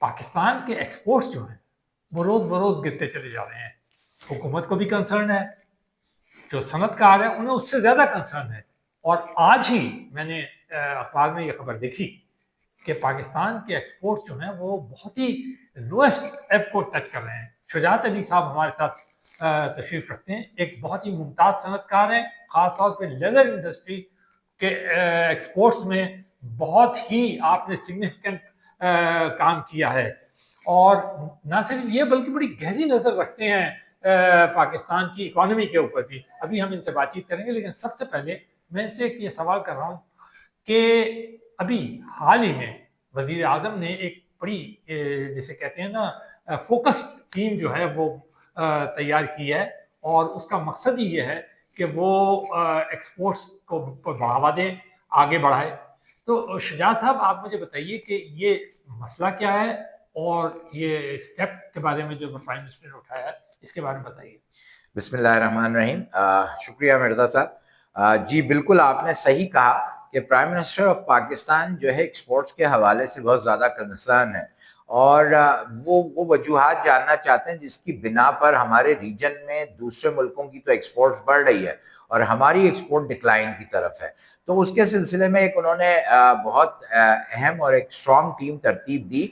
پاکستان کے ایکسپورٹس جو ہیں وہ روز بروز گرتے چلے جا رہے ہیں. حکومت کو بھی کنسرن ہے, جو صنعت کار ہے انہیں اس سے زیادہ کنسرن ہے. اور آج ہی میں نے اخبار میں یہ خبر دیکھی کہ پاکستان کے ایکسپورٹس جو ہیں وہ بہت ہی لوئسٹ ایپ کو ٹچ کر رہے ہیں. شجاعت علی صاحب ہمارے ساتھ تشریف رکھتے ہیں, ایک بہت ہی ممتاز صنعت کار ہیں, خاص طور پہ لیدر انڈسٹری کے ایکسپورٹس میں بہت ہی آپ نے سگنیفیکنٹ کام کیا ہے, اور نہ صرف یہ بلکہ بڑی گہری نظر رکھتے ہیں پاکستان کی اکانومی کے اوپر بھی. ابھی ہم ان سے بات چیت کریں گے, لیکن سب سے پہلے میں ان سے یہ سوال کر رہا ہوں کہ ابھی حال ہی میں وزیر اعظم نے ایک بڑی جسے کہتے ہیں نا فوکس ٹیم جو ہے وہ تیار کی ہے, اور اس کا مقصد ہی یہ ہے کہ وہ ایکسپورٹس کو بڑھاوا دے, آگے بڑھائے. تو شجاعت صاحب آپ مجھے بتائیے کہ یہ مسئلہ کیا ہے, اور یہ اسٹیپ کے بارے میں جو پرائم منسٹر نے اٹھایا ہے اس کے بارے میں بتائیے. بسم اللہ الرحمن الرحیم. شکریہ مرزا صاحب. جی بالکل آپ نے صحیح کہا کہ پرائم منسٹر آف پاکستان جو ہے ایکسپورٹس کے حوالے سے بہت زیادہ کنسرن ہے, اور وہ وجوہات جاننا چاہتے ہیں جس کی بنا پر ہمارے ریجن میں دوسرے ملکوں کی تو ایکسپورٹس بڑھ رہی ہے اور ہماری ایکسپورٹ ڈکلائن کی طرف ہے. تو اس کے سلسلے میں ایک انہوں نے بہت اہم اور ایک اسٹرانگ ٹیم ترتیب دی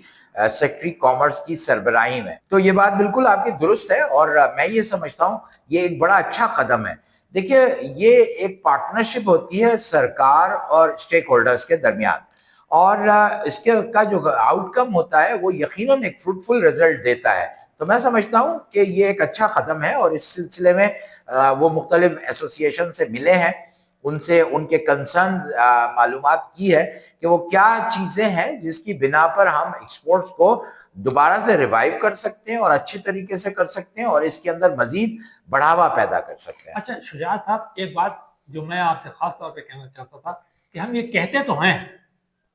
سیکٹری کامرس کی سربراہی میں. تو یہ بات بالکل آپ کی درست ہے, اور میں یہ سمجھتا ہوں یہ ایک بڑا اچھا قدم ہے. دیکھیے یہ ایک پارٹنرشپ ہوتی ہے سرکار اور اسٹیک ہولڈرز کے درمیان, اور اس کے کا جو آؤٹ کم ہوتا ہے وہ یقیناً ایک فروٹفل رزلٹ دیتا ہے. تو میں سمجھتا ہوں کہ یہ ایک اچھا قدم ہے, اور اس سلسلے میں وہ مختلف ایسوسیشن سے ملے ہیں, ان سے ان کے کنسرن معلومات کی ہے کہ وہ کیا چیزیں ہیں جس کی بنا پر ہم ایکسپورٹس کو دوبارہ سے ریوائیو کر سکتے ہیں اور اچھے طریقے سے کر سکتے ہیں, اور اس کے اندر مزید بڑھاوا پیدا کر سکتے ہیں. اچھا شجاعت صاحب, ایک بات جو میں آپ سے خاص طور پہ کہنا چاہتا تھا کہ ہم یہ کہتے تو ہیں,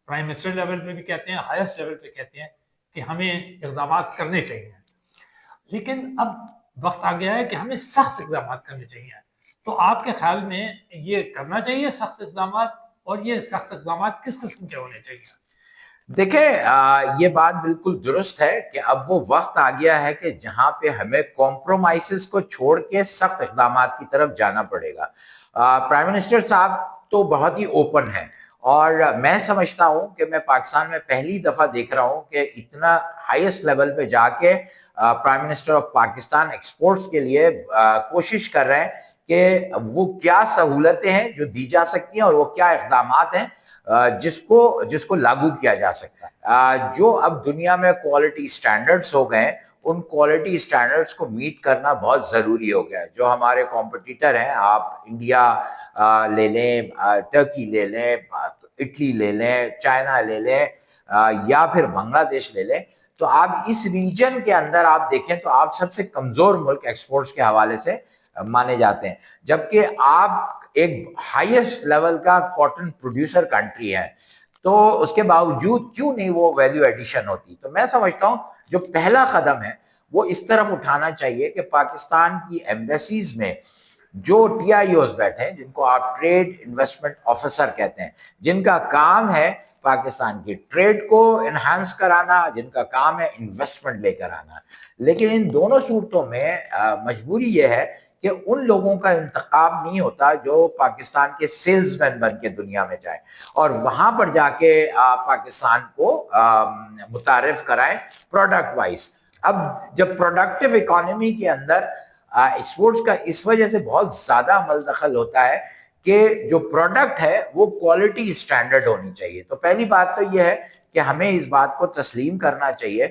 پرائم منسٹر لیول پہ بھی کہتے ہیں, ہائیسٹ لیول پہ کہتے ہیں کہ ہمیں اقدامات کرنے چاہیے, لیکن اب وقت آ گیا ہے کہ ہمیں سخت اقدامات کرنے چاہیے. تو آپ کے خیال میں یہ کرنا چاہیے سخت اقدامات, اور یہ سخت اقدامات کس قسم کے ہونے چاہیے؟ دیکھیں یہ بات بالکل درست ہے کہ اب وہ وقت آ گیا ہے کہ جہاں پہ ہمیں کمپرومائزز کو چھوڑ کے سخت اقدامات کی طرف جانا پڑے گا. پرائم منسٹر صاحب تو بہت ہی اوپن ہیں, اور میں سمجھتا ہوں کہ میں پاکستان میں پہلی دفعہ دیکھ رہا ہوں کہ اتنا ہائیسٹ لیول پہ جا کے prime minister of Pakistan exports کے لیے کوشش کر رہے ہیں کہ وہ کیا سہولتیں ہیں جو دی جا سکتی ہیں اور وہ کیا اقدامات ہیں جس کو لاگو کیا جا سکتا ہے. جو اب دنیا میں کوالٹی سٹینڈرڈز ہو گئے, ان کوالٹی سٹینڈرڈز کو میٹ کرنا بہت ضروری ہو گیا ہے. جو ہمارے کمپٹیٹر ہیں, آپ انڈیا لے لیں, ٹرکی لے لیں, اٹلی لے لیں, چائنا لے لیں, یا پھر بنگلہ دیش لے لیں, تو آپ اس ریجن کے اندر آپ دیکھیں تو آپ سب سے کمزور ملک ایکسپورٹس کے حوالے سے مانے جاتے ہیں, جبکہ آپ ایک ہائیسٹ لیول کا کاٹن پروڈیوسر کنٹری ہے. تو اس کے باوجود کیوں نہیں وہ ویلیو ایڈیشن ہوتی؟ تو میں سمجھتا ہوں جو پہلا قدم ہے وہ اس طرف اٹھانا چاہیے کہ پاکستان کی ایمبیسیز میں جو ٹی آئی اوز بیٹھے ہیں, جن کو آپ ٹریڈ انویسٹمنٹ آفیسر کہتے ہیں, جن کا کام ہے پاکستان کی ٹریڈ کو انہانس کرانا, جن کا کام ہے انویسٹمنٹ لے کر آنا, لیکن ان دونوں صورتوں میں مجبوری یہ ہے کہ ان لوگوں کا انتخاب نہیں ہوتا جو پاکستان کے سیلز مین بن کے دنیا میں جائیں اور وہاں پر جا کے پاکستان کو متعارف کرائیں پروڈکٹ وائز. اب جب پروڈکٹیو اکانومی کے اندر ایکسپورٹس کا اس وجہ سے بہت زیادہ عمل دخل ہوتا ہے کہ جو پروڈکٹ ہے وہ کوالٹی سٹینڈرڈ ہونی چاہیے. تو پہلی بات تو یہ ہے کہ ہمیں اس بات کو تسلیم کرنا چاہیے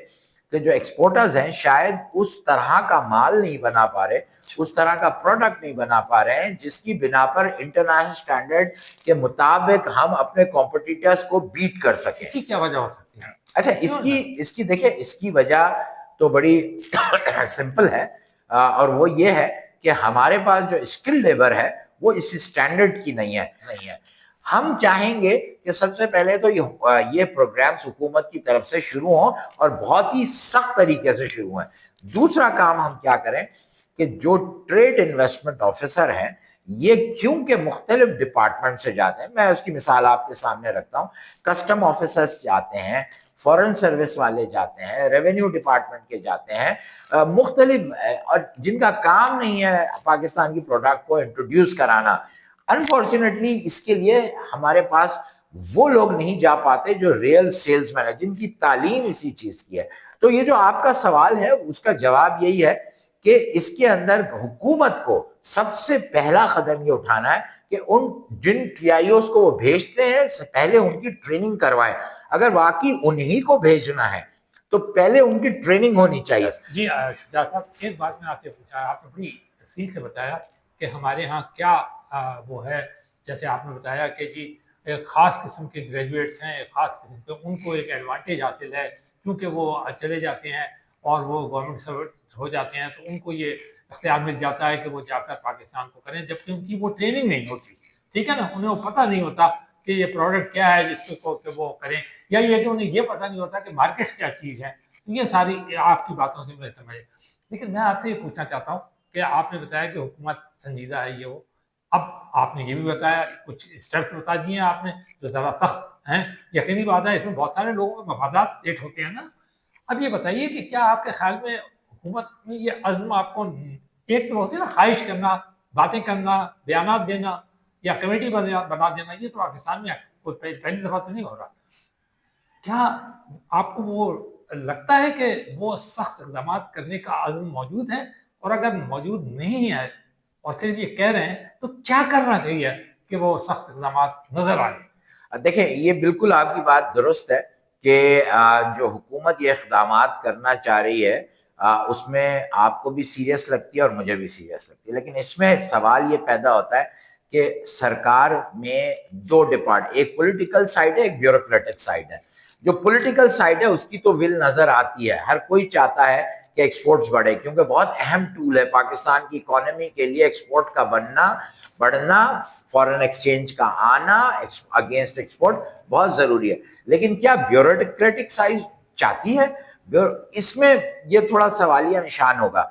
کہ جو ایکسپورٹرز ہیں شاید اس طرح کا مال نہیں بنا پا رہے, اس طرح کا پروڈکٹ نہیں بنا پا رہے ہیں جس کی بنا پر انٹرنیشنل سٹینڈرڈ کے مطابق ہم اپنے کمپٹیٹرز کو بیٹ کر سکیں. اس کی کیا وجہ ہو سکتی ہے؟ اچھا اس کی دیکھیں, اس کی وجہ تو بڑی سمپل ہے, اور وہ یہ ہے کہ ہمارے پاس جو اسکل لیبر ہے وہ اس سٹینڈرڈ کی نہیں ہے. ہم چاہیں گے کہ سب سے پہلے تو یہ پروگرامز حکومت کی طرف سے شروع ہوں اور بہت ہی سخت طریقے سے شروع ہوں. دوسرا کام ہم کیا کریں کہ جو ٹریڈ انویسٹمنٹ آفیسر ہیں یہ کیونکہ مختلف ڈپارٹمنٹ سے جاتے ہیں, میں اس کی مثال آپ کے سامنے رکھتا ہوں, کسٹم آفیسرز جاتے ہیں, فورن سروس والے جاتے ہیں, ریونیو ڈپارٹمنٹ کے جاتے ہیں, مختلف اور جن کا کام نہیں ہے پاکستان کی پروڈکٹ کو انٹروڈیوس کرانا. انفارچونیٹلی اس کے لیے ہمارے پاس وہ لوگ نہیں جا پاتے جو ریئل سیلز مین ہے, جن کی تعلیم اسی چیز کی ہے. تو یہ جو آپ کا سوال ہے اس کا جواب یہی ہے کہ اس کے اندر حکومت کو سب سے پہلا قدم یہ اٹھانا ہے کہ ان جن ٹی آئی اوز کو وہ بھیجتے ہیں پہلے ان کی ٹریننگ کروائیں. اگر واقعی انہی کو بھیجنا ہے تو پہلے ان کی ٹریننگ ہونی چاہیے. جی شجاع صاحب, ایک بات میں آپ سے پوچھا, آپ نے بڑی تفصیل سے بتایا کہ ہمارے ہاں کیا وہ ہے, جیسے آپ نے بتایا کہ جی ایک خاص قسم کے گریجویٹس ہیں, ایک خاص قسم کے, ان کو ایک ایڈوانٹیج حاصل ہے کیونکہ وہ چلے جاتے ہیں اور وہ گورنمنٹ سرونٹ ہو جاتے ہیں, تو ان کو یہ اختیار مل جاتا ہے کہ وہ جا کر پاکستان کو کریں, جبکہ ان کی وہ ٹریننگ نہیں ہوتی. ٹھیک ہے نا, انہیں وہ پتہ نہیں ہوتا کہ یہ پروڈکٹ کیا ہے جس کو کہ وہ کریں, یا یہ کہ انہیں یہ پتہ نہیں ہوتا کہ مارکیٹس کیا چیز ہے. یہ ساری آپ کی باتوں سے میں سمجھ. لیکن میں آپ سے یہ پوچھنا چاہتا ہوں کہ آپ نے بتایا کہ حکومت سنجیدہ ہے یہ وہ, اب آپ نے یہ بھی بتایا کچھ اسٹیپس بتا دیے ہیں آپ نے جو ذرا سخت ہیں. یقینی بات ہے اس میں بہت سارے لوگوں کے مفادات ایٹ ہوتے ہیں نا. اب یہ بتائیے کہ کیا آپ کے خیال میں حکومت میں یہ عزم آپ کو, ایک تو ہوتی ہے نا خواہش کرنا, باتیں کرنا, بیانات دینا یا کمیٹی بنا دینا, یہ تو پاکستان میں پہلی دفعہ تو نہیں ہو رہا. کیا آپ کو وہ لگتا ہے کہ وہ سخت اقدامات کرنے کا عزم موجود ہے, اور اگر موجود نہیں ہے اور صرف یہ کہہ رہے ہیں تو کیا کرنا چاہیے کہ وہ سخت اقدامات نظر آئے؟ دیکھیں یہ بالکل آپ کی بات درست ہے کہ جو حکومت یہ اقدامات کرنا چاہ رہی ہے اس میں آپ کو بھی سیریس لگتی ہے اور مجھے بھی سیریس لگتی ہے, لیکن اس میں سوال یہ پیدا ہوتا ہے کہ سرکار میں دو ڈپارٹ, ایک پولیٹیکل سائڈ ہے, ایک بیوروکریٹک سائڈ ہے. جو پولیٹیکل سائڈ ہے اس کی تو ول نظر آتی ہے, ہر کوئی چاہتا ہے کہ ایکسپورٹس بڑھے, کیونکہ بہت اہم ٹول ہے پاکستان کی اکانومی کے لیے ایکسپورٹ کا بڑھنا, فورن ایکسچینج کا آنا اگینسٹ ایکسپورٹ بہت ضروری ہے. لیکن کیا بیوروکریٹک سائز چاہتی ہے؟ اس میں یہ تھوڑا سوالیہ نشان ہوگا,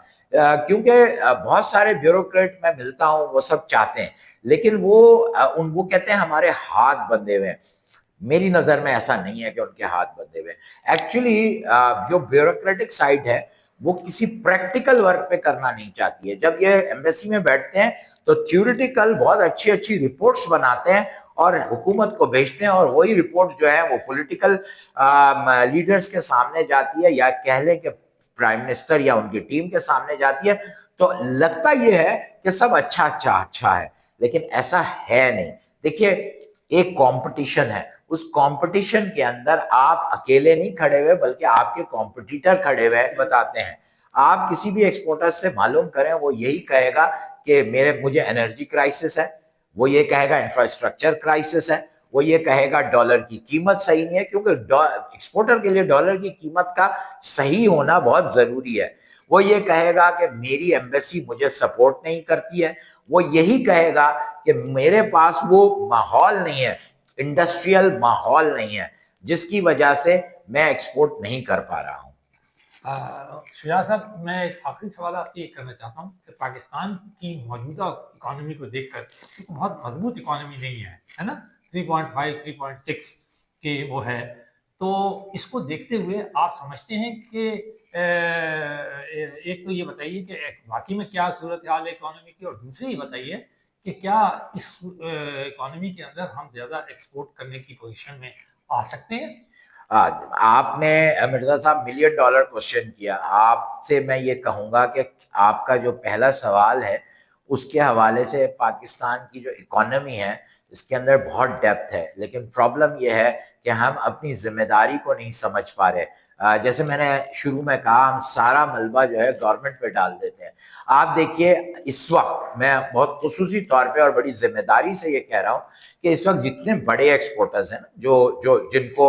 کیونکہ بہت سارے بیوروکریٹ میں ملتا ہوں وہ سب چاہتے ہیں, لیکن وہ کہتے ہیں ہمارے ہاتھ بندھے ہوئے ہیں. میری نظر میں ایسا نہیں ہے کہ ان کے ہاتھ بندھے ہوئے. ایکچولی جو بیوروکریٹک سائڈ ہے وہ کسی پریکٹیکل ورک پہ کرنا نہیں چاہتی ہے. جب یہ ایمبیسی میں بیٹھتے ہیں تو تھیوریٹیکل بہت اچھی رپورٹس بناتے ہیں اور حکومت کو بھیجتے ہیں, اور وہی رپورٹ جو ہے وہ پولیٹیکل لیڈرز کے سامنے جاتی ہے, یا کہہ لیں کہ پرائم منسٹر یا ان کی ٹیم کے سامنے جاتی ہے. تو لگتا یہ ہے کہ سب اچھا ہے, لیکن ایسا ہے نہیں. دیکھیے ایک کمپٹیشن ہے, اس کمپٹیشن کے اندر آپ اکیلے نہیں کھڑے ہوئے بلکہ آپ کے کمپٹیٹر کھڑے ہوئے بتاتے ہیں. آپ کسی بھی ایکسپورٹر سے معلوم کریں, وہ یہی کہے گا کہ مجھے انرجی کرائسس ہے, وہ یہ کہے گا انفراسٹرکچر کرائسس ہے, وہ یہ کہے گا ڈالر کی قیمت صحیح نہیں ہے, کیونکہ ایکسپورٹر کے لیے ڈالر کی قیمت کا صحیح ہونا بہت ضروری ہے. وہ یہ کہے گا کہ میری ایمبیسی مجھے سپورٹ نہیں کرتی ہے, وہ یہی کہے گا کہ میرے پاس وہ ماحول نہیں ہے, انڈسٹریل ماحول نہیں ہے, جس کی وجہ سے میں ایکسپورٹ نہیں کر پا رہا ہوں. شجاع صاحب, میں ایک آخری سوال آپ سے یہ کرنا چاہتا ہوں کہ پاکستان کی موجودہ اکانومی کو دیکھ کر بہت مضبوط اکانومی نہیں ہے نا, 3.5 3.6 کی وہ ہے, تو اس کو دیکھتے ہوئے آپ سمجھتے ہیں کہ ایک تو یہ بتائیے کہ واقعی میں کیا صورتحال ہے اکانومی کی, اور دوسری یہ بتائیے کہ کیا اس اکانومی کے اندر ہم زیادہ ایکسپورٹ کرنے کی پوزیشن میں آ سکتے ہیں؟ آپ نے مرزا صاحب $1 ملین کوشچن کیا. آپ سے میں یہ کہوں گا کہ آپ کا جو پہلا سوال ہے اس کے حوالے سے پاکستان کی جو اکانومی ہے اس کے اندر بہت ڈیپتھ ہے, لیکن پرابلم یہ ہے کہ ہم اپنی ذمہ داری کو نہیں سمجھ پا رہے. جیسے میں نے شروع میں کہا, ہم سارا ملبہ جو ہے گورنمنٹ پہ ڈال دیتے ہیں. آپ دیکھیے اس وقت میں بہت خصوصی طور پہ اور بڑی ذمہ داری سے یہ کہہ رہا ہوں کہ اس وقت جتنے بڑے ایکسپورٹرز ہیں جو جن کو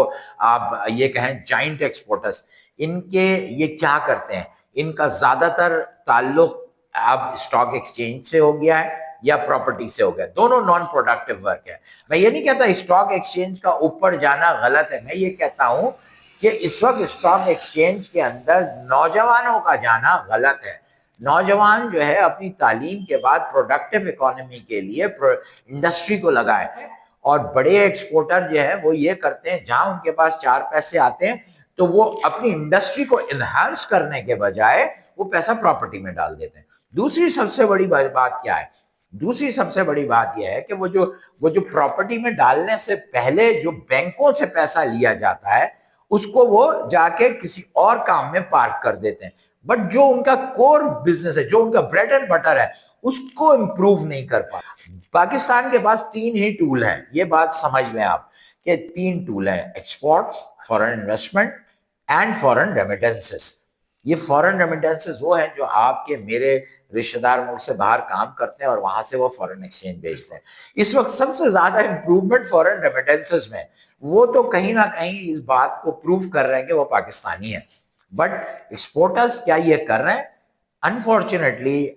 آپ یہ کہیں جائنٹ ایکسپورٹرز, ان کے یہ کیا کرتے ہیں, ان کا زیادہ تر تعلق اب اسٹاک ایکسچینج سے ہو گیا ہے یا پراپرٹی سے ہو گیا. دونوں نان پروڈکٹیو ورک ہے. میں یہ نہیں کہتا اسٹاک ایکسچینج کا اوپر جانا غلط ہے, میں یہ کہتا ہوں کہ اس وقت اسٹاک ایکسچینج کے اندر نوجوانوں کا جانا غلط ہے. نوجوان جو ہے اپنی تعلیم کے بعد پروڈکٹیو اکانومی کے لیے انڈسٹری کو لگائے, اور بڑے ایکسپورٹر جو ہے وہ یہ کرتے ہیں جہاں ان کے پاس 4 پیسے آتے ہیں تو وہ اپنی انڈسٹری کو انہانس کرنے کے بجائے وہ پیسہ پراپرٹی میں ڈال دیتے ہیں. دوسری سب سے بڑی بات کیا ہے؟ دوسری سب سے بڑی بات یہ ہے کہ وہ جو پراپرٹی میں ڈالنے سے پہلے جو بینکوں سے پیسہ لیا جاتا ہے اس کو وہ جا کے کسی اور کام میں پارک کر دیتے ہیں. بٹ جو ان کا کور بزنس ہے, جو ان کا بریڈ اینڈ بٹر ہے, اس کو امپروو نہیں کر پا. پاکستان کے پاس 3 ہی ٹول ہیں, یہ بات سمجھ لیں آپ کہ 3 ٹول ہیں: exports, foreign investment and foreign remittances. یہ فورن ریمیٹنسز وہ ہیں جو آپ کے میرے رشتہ دار ملک سے باہر کام کرتے ہیں اور وہاں سے وہ فورن ایکسچینج بھیجتے ہیں. اس وقت سب سے زیادہ امپروومنٹ فورن ریمیٹنسز میں, وہ تو کہیں نہ کہیں اس بات کو پروف کر رہے ہیں کہ وہ پاکستانی ہیں. بٹ ایکسپورٹرز کیا یہ کر رہے ہیں؟ انفارچونیٹلی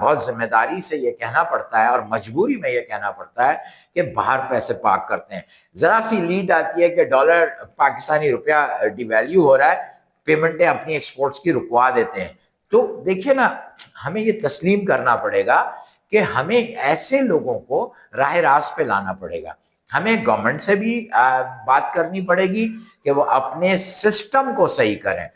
بہت ذمہ داری سے یہ کہنا پڑتا ہے اور مجبوری میں یہ کہنا پڑتا ہے کہ باہر پیسے پارک کرتے ہیں. ذرا سی لیڈ آتی ہے کہ ڈالر پاکستانی روپیہ ڈی ویلیو ہو رہا ہے, پیمنٹیں اپنی ایکسپورٹس کی رکوا دیتے ہیں. تو دیکھیے نا, ہمیں یہ تسلیم کرنا پڑے گا کہ ہمیں ایسے لوگوں کو راہ راست پہ لانا پڑے گا. ہمیں گورنمنٹ سے بھی بات کرنی پڑے گی کہ وہ اپنے سسٹم کو صحیح کریں.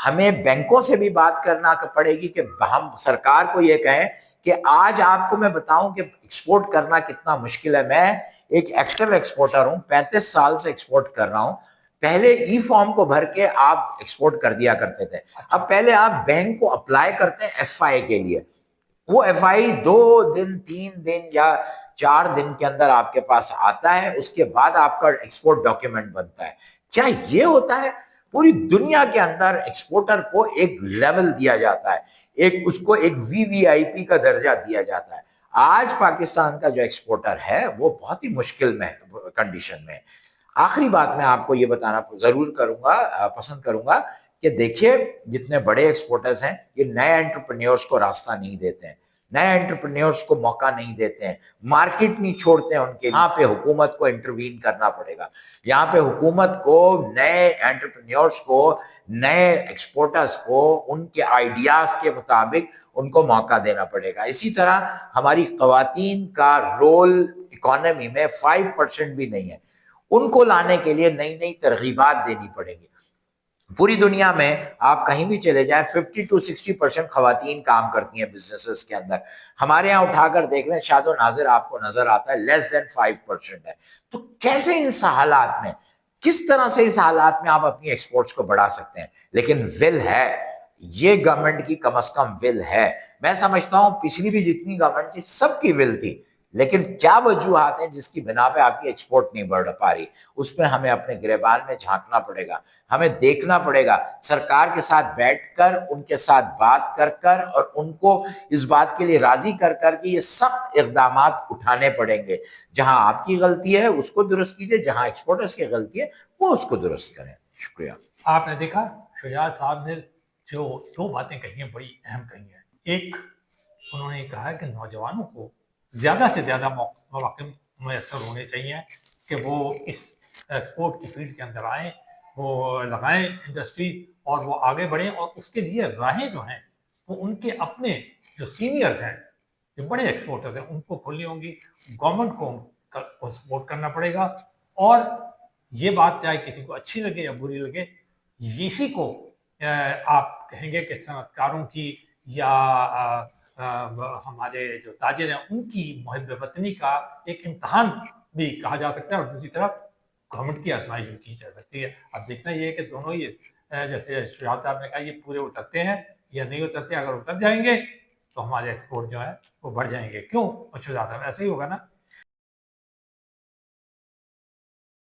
ہمیں بینکوں سے بھی بات کرنا پڑے گی کہ ہم سرکار کو یہ کہیں کہ آج آپ کو میں بتاؤں کہ ایکسپورٹ کرنا کتنا مشکل ہے. میں ایک ایکٹیو ایکسپورٹر ہوں, 35 سال سے ایکسپورٹ کر رہا ہوں. پہلے ای فارم کو بھر کے آپ ایکسپورٹ کر دیا کرتے تھے. اب پہلے آپ بینک کو اپلائی کرتے ہیں ایف آئی کے لیے, وہ ایف آئی 2 دن 3 دن یا 4 دن کے اندر آپ کے پاس آتا ہے, اس کے بعد آپ کا ایکسپورٹ ڈاکیومنٹ بنتا ہے. کیا یہ ہوتا ہے؟ پوری دنیا کے اندر ایکسپورٹر کو ایک لیول دیا جاتا ہے, اس کو ایک وی وی آئی پی کا درجہ دیا جاتا ہے. آج پاکستان کا جو ایکسپورٹر ہے وہ بہت ہی مشکل میں کنڈیشن میں. آخری بات میں آپ کو یہ بتانا ضرور پسند کروں گا کہ دیکھیے, جتنے بڑے ایکسپورٹرز ہیں یہ نئے انٹرپرینیورز کو راستہ نہیں دیتے ہیں, نئے انٹرپرینیورز کو موقع نہیں دیتے ہیں, مارکیٹ نہیں چھوڑتے ہیں ان کے. یہاں پہ حکومت کو انٹروین کرنا پڑے گا. یہاں پہ حکومت کو نئے انٹرپرینیورز کو, نئے ایکسپورٹرز کو ان کے آئیڈیاز کے مطابق ان کو موقع دینا پڑے گا. اسی طرح ہماری خواتین کا رول اکانومی میں 5% بھی نہیں ہے, ان کو لانے کے لیے نئی نئی ترغیبات دینی پڑیں گی. پوری دنیا میں آپ کہیں بھی چلے جائیں 50 to 60% خواتین کام کرتی ہیں بزنسز کے اندر. ہمارے یہاں اٹھا کر دیکھ لیں, شاد و ناظر آپ کو نظر آتا ہے لیس دین 5% ہے. تو کیسے اس حالات میں, کس طرح سے اس حالات میں آپ اپنی ایکسپورٹس کو بڑھا سکتے ہیں؟ لیکن ول ہے, یہ گورنمنٹ کی کم از کم ول ہے. میں سمجھتا ہوں پچھلی بھی جتنی گورنمنٹ تھی سب کی ول تھی, لیکن کیا وجوہات ہیں جس کی بنا پہ آپ کی ایکسپورٹ نہیں بڑھ پا رہی؟ اس پہ ہمیں اپنے گریبان میں جھانکنا پڑے گا. ہمیں دیکھنا پڑے گا, سرکار کے ساتھ بیٹھ کر ان کے ساتھ بات کر اور ان کو اس بات کے لیے راضی کر کے یہ سخت اقدامات اٹھانے پڑیں گے. جہاں آپ کی غلطی ہے اس کو درست کیجئے, جہاں ایکسپورٹرز کی غلطی ہے وہ اس کو درست کریں. شکریہ. آپ نے دیکھا شجاعت صاحب نے جو 2 باتیں کہی ہیں بڑی اہم کہی ہیں. ایک, انہوں نے کہا کہ نوجوانوں کو زیادہ سے زیادہ مواقع میسر ہونے چاہیے کہ وہ اس ایکسپورٹ کی فیلڈ کے اندر آئیں, وہ لگائیں انڈسٹری اور وہ آگے بڑھیں. اور اس کے لیے راہیں جو ہیں وہ ان کے اپنے جو سینئرز ہیں, جو بڑے ایکسپورٹرز ہیں, ان کو کھولنی ہوں گی. گورنمنٹ کو سپورٹ کرنا پڑے گا. اور یہ بات چاہے کسی کو اچھی لگے یا بری لگے, اسی کو آپ کہیں گے کہ صنعت کاروں کی یا ہمارے جو تاجر ہیں ان کی محب وطنی کا ایک امتحان بھی کہا جا سکتا ہے, اور دوسری طرف گورنمنٹ کی آزمائش بھی کی جا سکتی ہے. اب دیکھنا یہ ہے کہ دونوں ہی, جیسے شجاعت صاحب نے کہا, یہ پورے اترتے ہیں یا نہیں اترتے. اگر اتر جائیں گے تو ہمارے ایکسپورٹ جو ہے وہ بڑھ جائیں گے. کیوں؟ اور شجاعت صاحب ایسے ہی ہوگا نا